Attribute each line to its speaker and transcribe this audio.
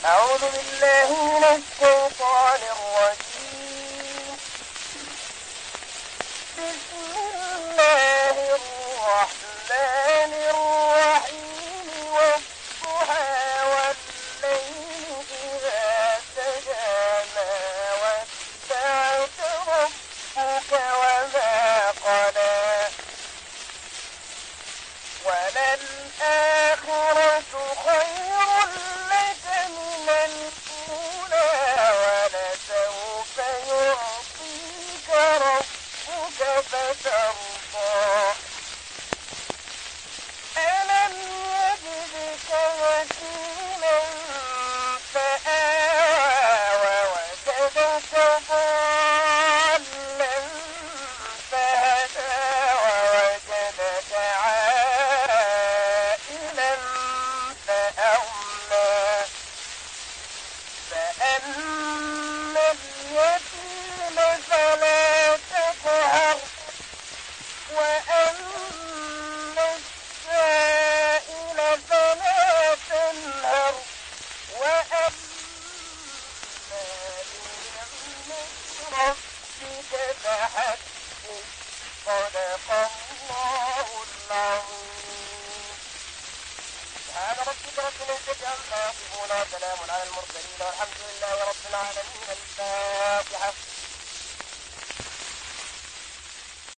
Speaker 1: أعوذ بالله من الشيطان الرجيم. بسم الله الرحمن الرحيم. والضحى والليل إذا سجى ما ودعك ربك وما قلى وللآخرة خير لك من الأولى ولسوف يعطيك ربك فترضى. ألم يجدك يتيما فآوى ووجدك ضالا فهدى ووجدك عائلا فأغنى. فأما اليتيم فلا تقهر وأما السائل فلا تنهر وأما بنعمة ربك فحدث. صدق الله العظيم. سبحان ربك رب العزة عما يصفون وسلام على المرسلين والحمد لله رب العالمين. الفاتحة.